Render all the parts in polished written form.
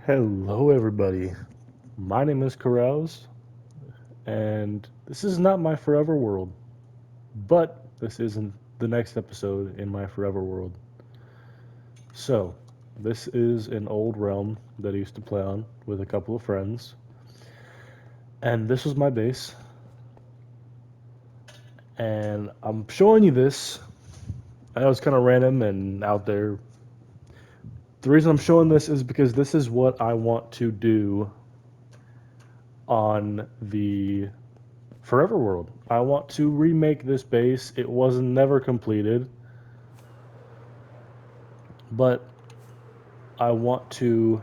Hello, everybody. My name is Carouse, and this is not my forever world, but this isn't the next episode in my forever world. So, this is an old realm that I used to play on with a couple of friends, and this was my base. And I'm showing you this. I know it's kind of random and out there. The reason I'm showing this is because this is what I want to do on the Forever World. I want to remake this base. It was never completed, but I want to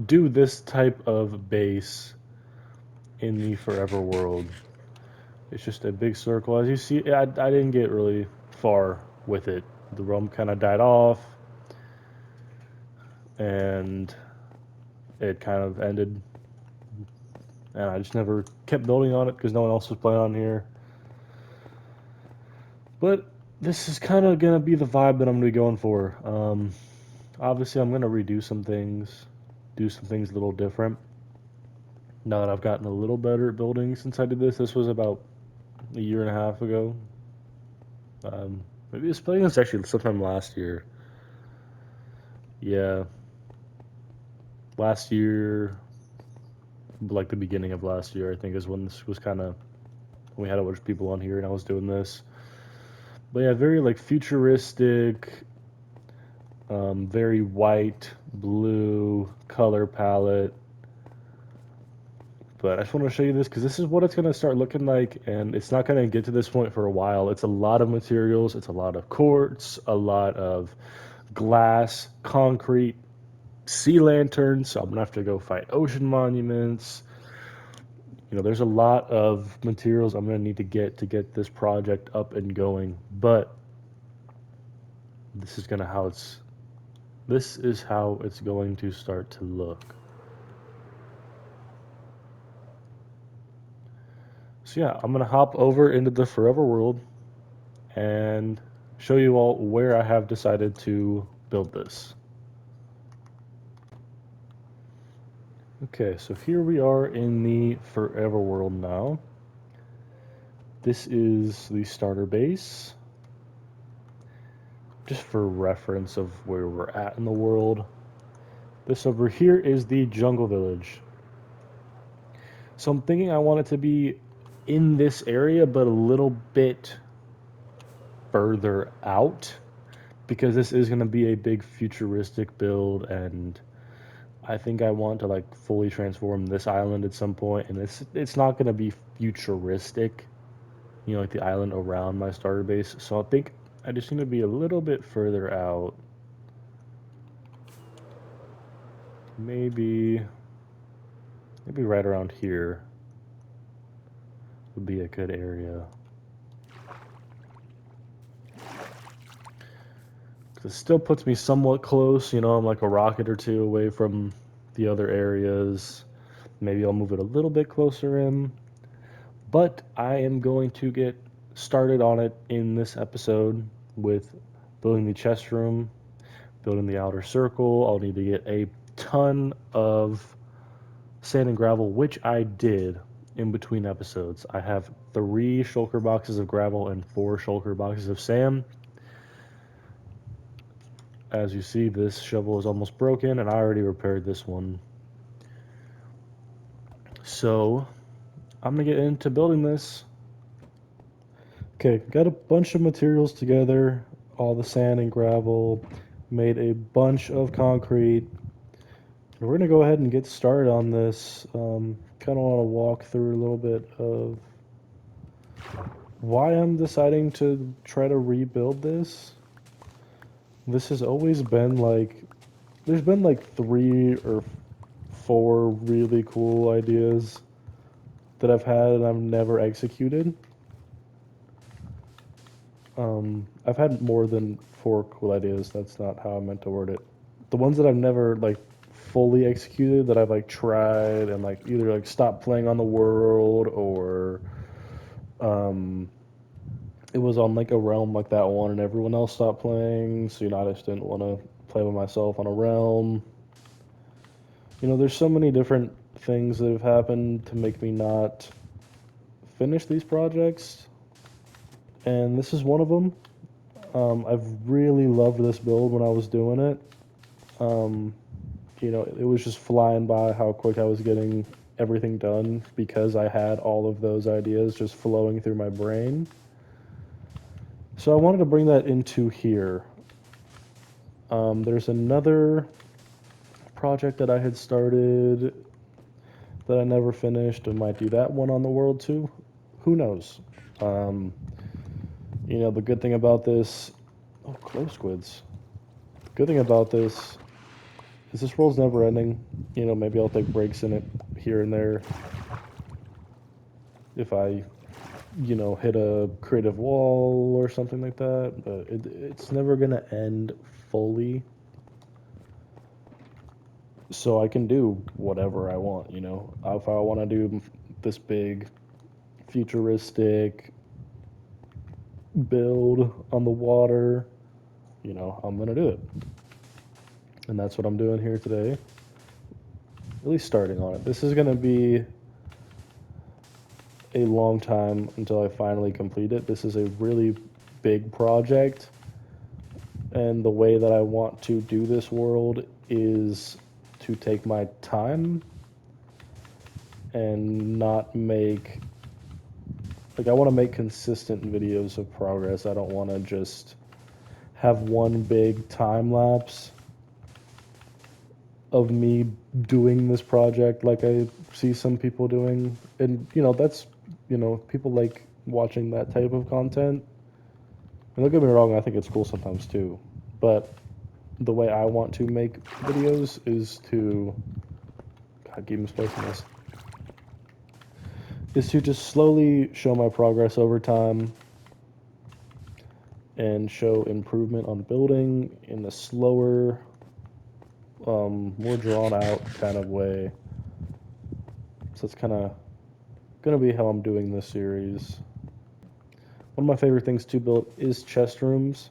do this type of base in the Forever World. It's just a big circle. As you see, I didn't get really far with it. The realm kind of died off, and it kind of ended. And I just never kept building on it because no one else was playing on here. But this is kind of gonna be the vibe that I'm gonna be going for. Obviously, I'm gonna redo some things, do some things a little different. Now that I've gotten a little better at building since I did this, this was about a year and a half ago. Maybe it's playing this actually sometime last year. Yeah, last year, like the beginning of last year, I think is when this was kind of we had a bunch of people on here and I was doing this. But yeah, very like futuristic, very white, blue color palette. But I just want to show you this because this is what it's going to start looking like, and it's not going to get to this point for a while. It's a lot of materials, it's a lot of quartz, a lot of glass, concrete, sea lanterns. So I'm gonna have to go fight ocean monuments. There's a lot of materials I'm gonna need to get this project up and going. But this is gonna how it's this is how it's going to start to look. So yeah, I'm gonna hop over into the Forever World and show you all where I have decided to build this. Okay, so here we are in the Forever World now. This is the starter base. Just for reference of where we're at in the world. This over here is the jungle village. So I'm thinking I want it to be in this area, but a little bit further out because this is going to be a big futuristic build, and I think I want to like fully transform this island at some point, and it's not going to be futuristic, like the island around my starter base. So I think I just need to be a little bit further out. Maybe right around here would be a good area. It still puts me somewhat close, I'm like a rocket or two away from the other areas. Maybe I'll move it a little bit closer in. But I am going to get started on it in this episode with building the chest room, building the outer circle. I'll need to get a ton of sand and gravel, which I did in between episodes. I have 3 shulker boxes of gravel and 4 shulker boxes of sand. As you see, this shovel is almost broken, and I already repaired this one. So, I'm gonna get into building this. Okay, got a bunch of materials together, all the sand and gravel, made a bunch of concrete. We're gonna go ahead and get started on this. Kind of want to walk through a little bit of why I'm deciding to try to rebuild this. This has always been like, there's been like 3 or 4 really cool ideas that I've had and I've never executed. I've had more than 4 cool ideas. That's not how I meant to word it. The ones that I've never like fully executed that I've like tried and like either like stopped playing on the world or um, it was on like a realm like that one and everyone else stopped playing. So I just didn't want to play with myself on a realm. You know, there's so many different things that have happened to make me not finish these projects, and this is one of them. I've really loved this build when I was doing it. Um, you know, it was just flying by how quick I was getting everything done because I had all of those ideas just flowing through my brain. So I wanted to bring that into here. There's another project that I had started that I never finished. I might do that one on the world too. Who knows? Um, you know, the good thing about this, oh, close squids. Good thing about this is this world's never ending. You know, maybe I'll take breaks in it here and there if I, you know, hit a creative wall or something like that. But it's never gonna end fully. So I can do whatever I want, you know. If I want to do this big futuristic build on the water, you know, I'm gonna do it. And that's what I'm doing here today. At least starting on it. This is gonna be a long time until I finally complete it. This is a really big project, and the way that I want to do this world is to take my time and not make, like, I want to make consistent videos of progress. I don't want to just have one big time lapse of me doing this project like I see some people doing. And, you know, that's, you know, people like watching that type of content. And don't get me wrong, I think it's cool sometimes too. But the way I want to make videos is to, God, keep misplacing this, is to just slowly show my progress over time and show improvement on building in a slower, more drawn out kind of way. So it's kind of gonna be how I'm doing this series. One of my favorite things to build is chest rooms,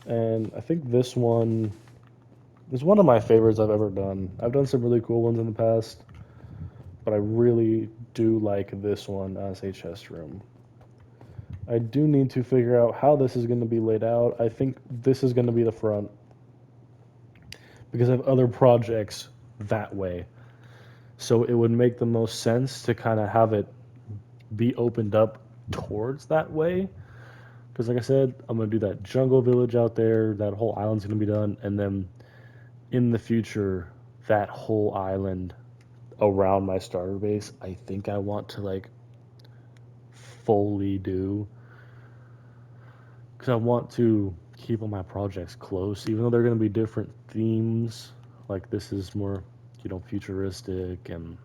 and I think this one is one of my favorites I've ever done. I've done some really cool ones in the past, but I really do like this one as a chest room. I do need to figure out how this is going to be laid out. I think this is going to be the front because I have other projects that way. So it would make the most sense to kind of have it be opened up towards that way. Because, like I said, I'm going to do that jungle village out there. That whole island's going to be done. And then in the future, that whole island around my starter base, I think I want to like fully do. Because I want to keep all my projects close, even though they're going to be different themes. Like this is more, you know, futuristic and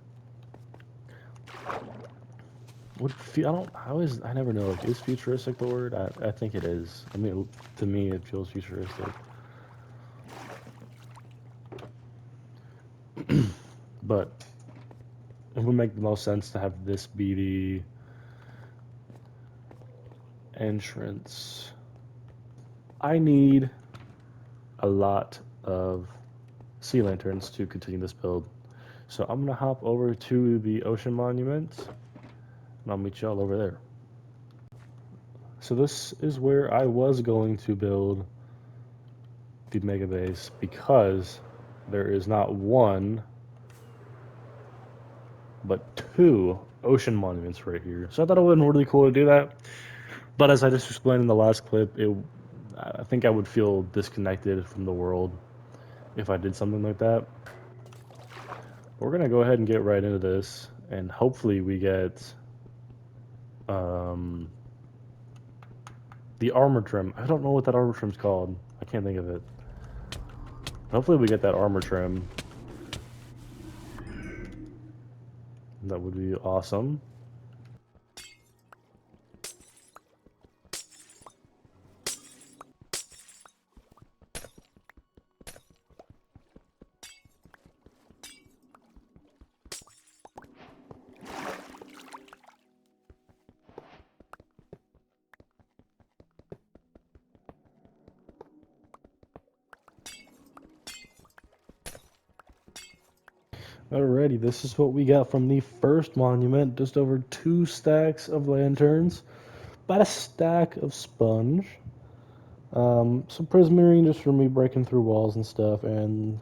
I don't. I never know. Like, is futuristic the word? I think it is. I mean, to me, it feels futuristic. But it would make the most sense to have this be the entrance. I need a lot of sea lanterns to continue this build. So I'm gonna hop over to the ocean monument, and I'll meet y'all over there. So this is where I was going to build the mega base because there is not one but two ocean monuments right here. So I thought it would have been really cool to do that. But as I just explained in the last clip, I think I would feel disconnected from the world if I did something like that. We're gonna go ahead and get right into this, and hopefully we get um, the armor trim. I don't know what that armor trim's called. I can't think of it. Hopefully we get that armor trim. That would be awesome. Alrighty, this is what we got from the first monument. Just over 2 stacks of lanterns, about a stack of sponge, some prismarine just for me breaking through walls and stuff, and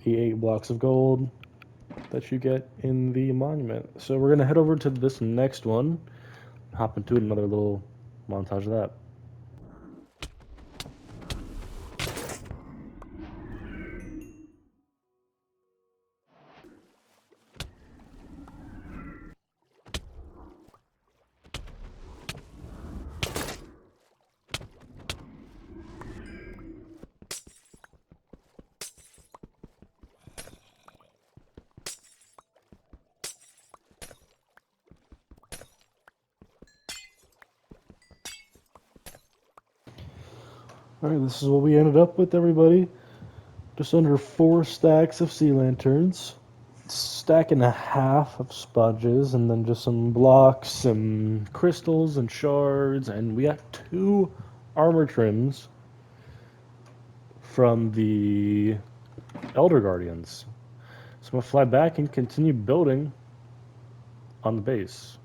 the 8 blocks of gold that you get in the monument. So we're gonna head over to this next one, hop into another little montage of that. Alright, this is what we ended up with, everybody. Just under 4 stacks of sea lanterns, stack and a half of sponges, and then just some blocks and crystals and shards, and we got 2 armor trims from the Elder Guardians. So I'm gonna fly back and continue building on the base.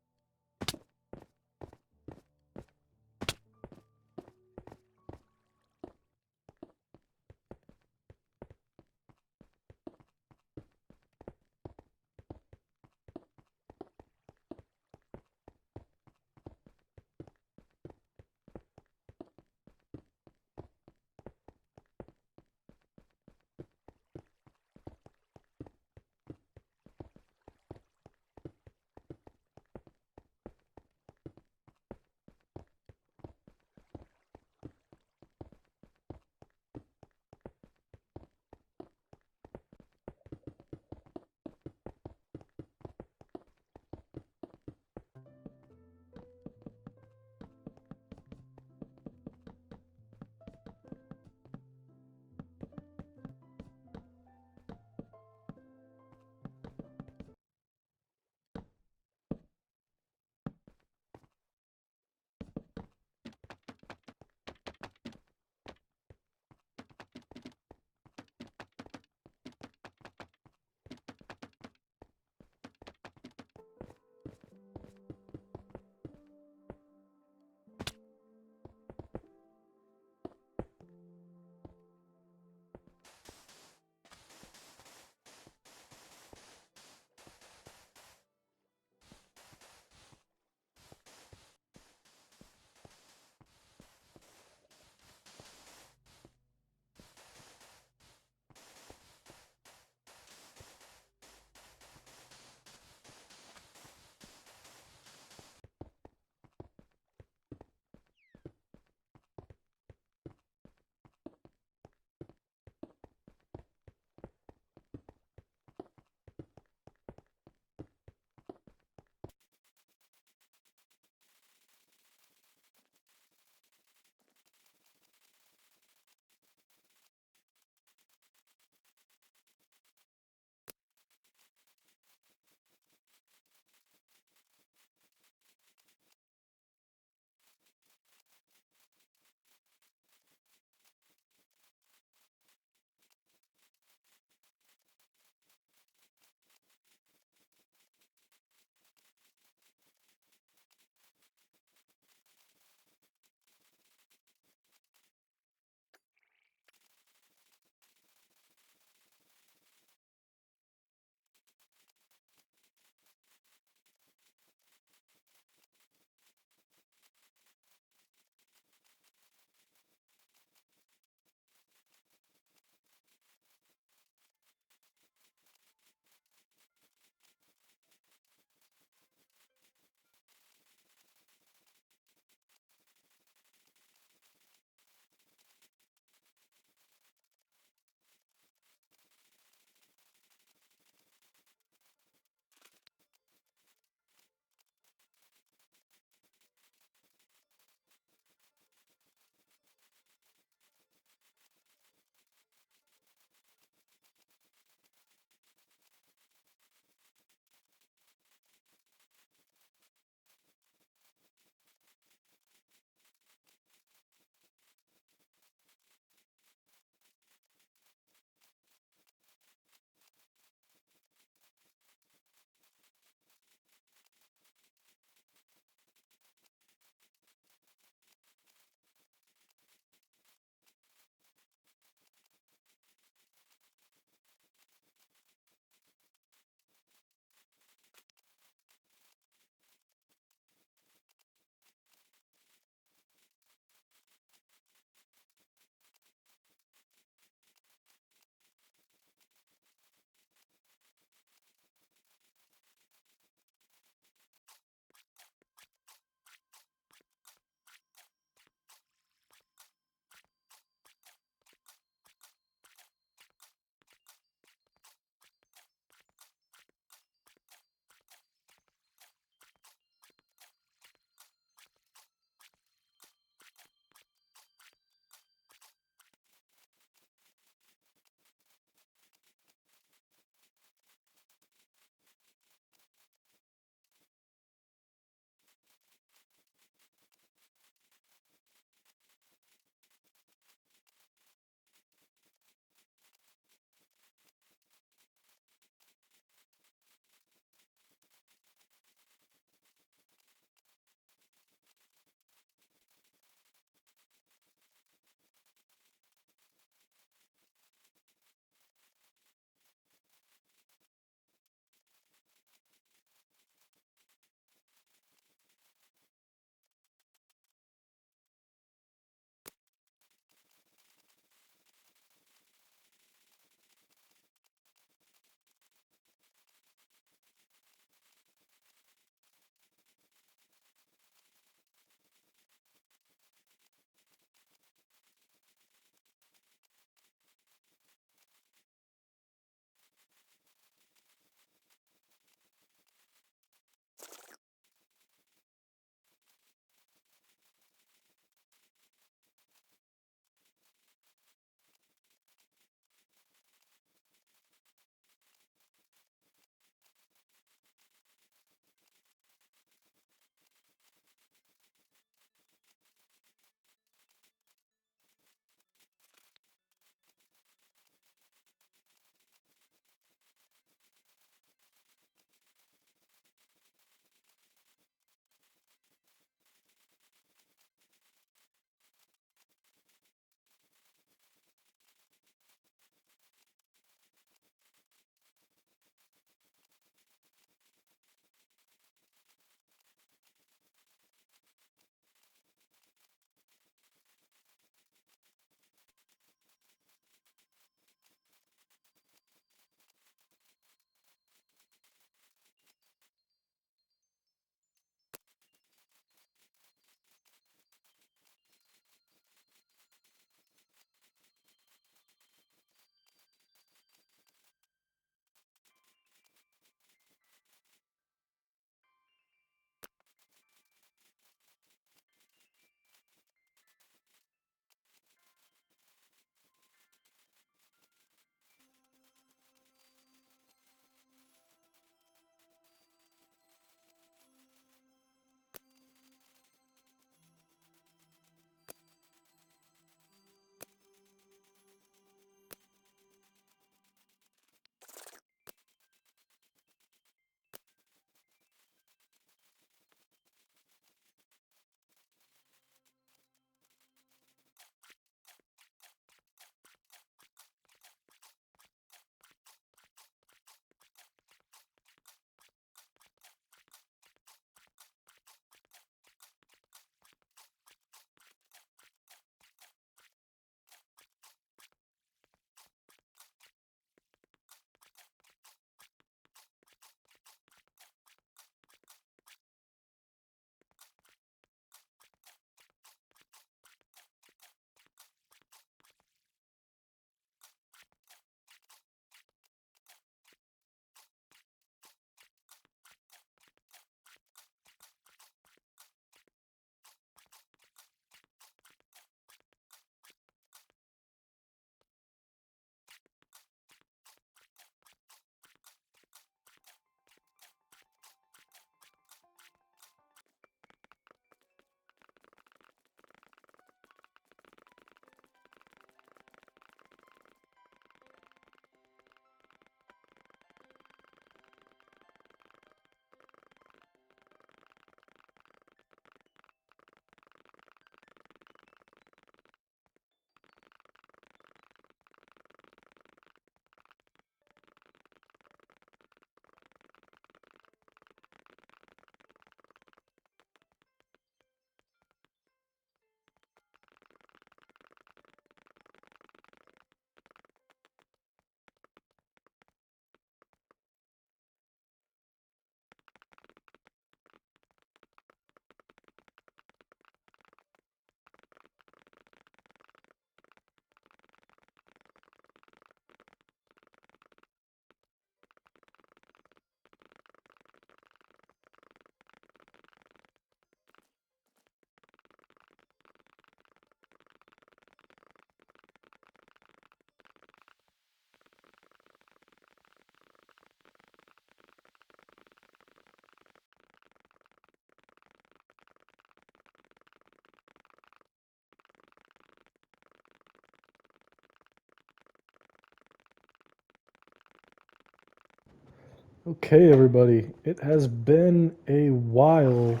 Okay, everybody, it has been a while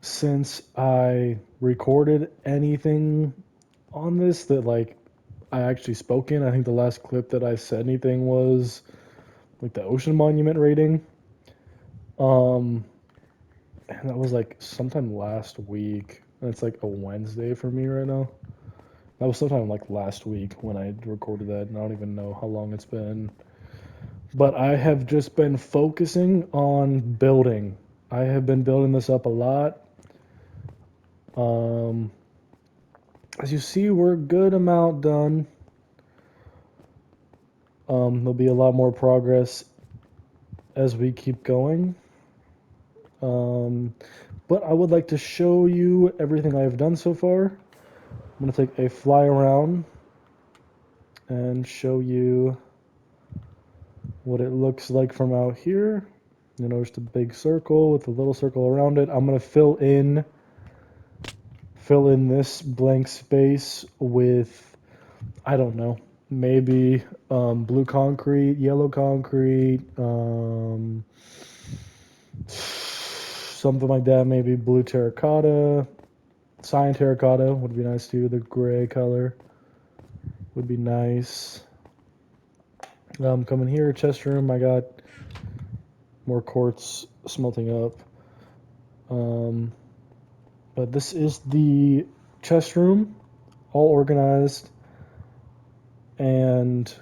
since I recorded anything on this that I actually spoke in. I think the last clip that I said anything was like the Ocean Monument rating. Um, and that was like sometime last week. And it's like a Wednesday for me right now. That was sometime like last week when I recorded that, and I don't even know how long it's been. But I have just been focusing on building. I have been building this up a lot. Um, as you see, we're a good amount done. There'll be a lot more progress as we keep going. Um, but I would like to show you everything I've done so far. I'm going to take a fly around and show you what it looks like from out here. You know, just a big circle with a little circle around it. I'm going to fill in this blank space with, I don't know, maybe blue concrete, yellow concrete, something like that. Maybe blue terracotta, cyan terracotta would be nice too. The gray color would be nice. Coming here, chest room. I got more quartz smelting up. Um, but this is the chest room, all organized, and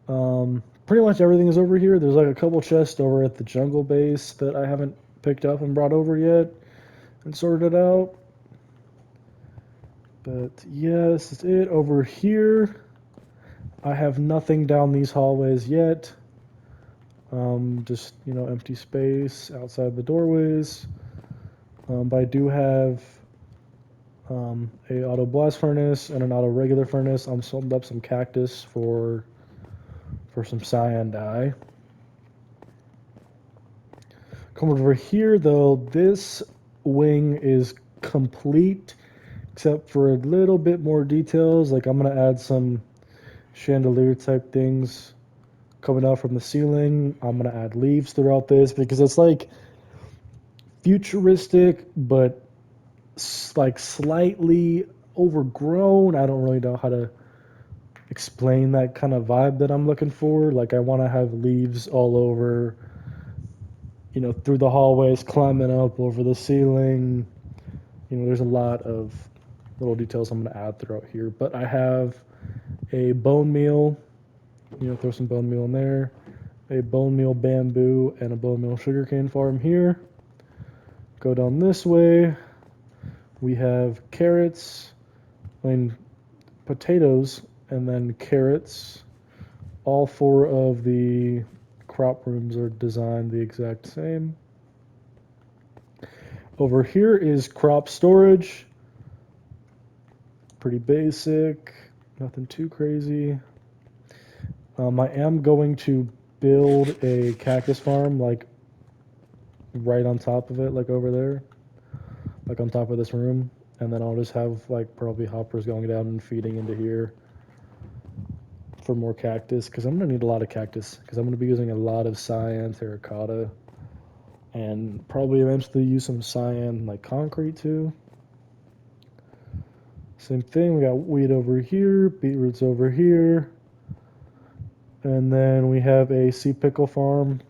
pretty much everything is over here. There's like a couple chests over at the jungle base that I haven't picked up and brought over yet and sorted out. But yeah, this is it. Over here, I have nothing down these hallways yet. Just, you know, empty space outside the doorways. But I do have a auto blast furnace and an auto regular furnace. I'm setting up some cactus for some cyan dye. Come over here though, this wing is complete except for a little bit more details. Like I'm gonna add some chandelier type things coming out from the ceiling. I'm gonna add leaves throughout this because it's like futuristic but like slightly overgrown. I don't really know how to explain that kind of vibe that I'm looking for. Like I want to have leaves all over, you know, through the hallways, climbing up over the ceiling. You know, there's a lot of little details I'm going to add throughout here. But I have a bone meal, you know, throw some bone meal in there, a bone meal bamboo, and a bone meal sugarcane farm here. Go down this way. We have carrots, I mean, potatoes, and then carrots. All four of the crop rooms are designed the exact same. Over here is crop storage. Pretty basic, nothing too crazy. I am going to build a cactus farm, like right on top of it, like over there, like on top of this room. And then I'll just have like probably hoppers going down and feeding into here for more cactus, because I'm going to need a lot of cactus, because I'm going to be using a lot of cyan terracotta and probably eventually use some cyan like concrete too. Same thing, we got wheat over here, beetroots over here, and then we have a sea pickle farm.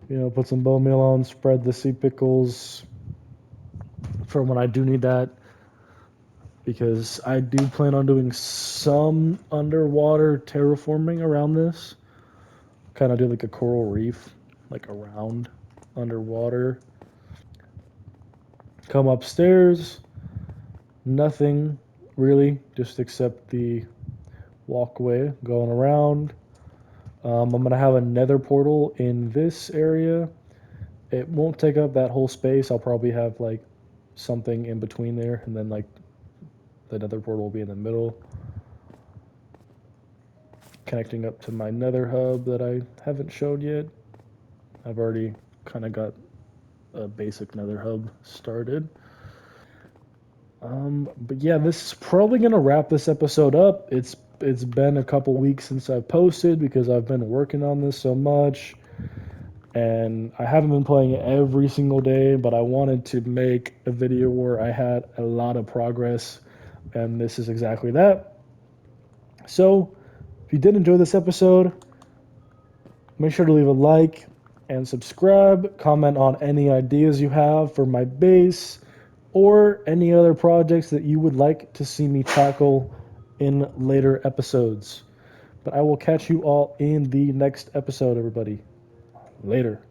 You know, put some bone meal on, spread the sea pickles for when I do need that, because I do plan on doing some underwater terraforming around this. Kind of do like a coral reef, like around underwater. Come upstairs, nothing really, just except the walkway going around. I'm gonna have a nether portal in this area. It won't take up that whole space. I'll probably have like something in between there, and then like the nether portal will be in the middle, connecting up to my nether hub that I haven't showed yet. I've already kind of got a basic nether hub started. But yeah, this is probably gonna wrap this episode up. It's up. It's been a couple weeks since I've posted because I've been working on this so much. And I haven't been playing it every single day, but I wanted to make a video where I had a lot of progress, and this is exactly that. So, if you did enjoy this episode, make sure to leave a like and subscribe. Comment on any ideas you have for my base or any other projects that you would like to see me tackle in later episodes. But I will catch you all in the next episode, everybody. Later.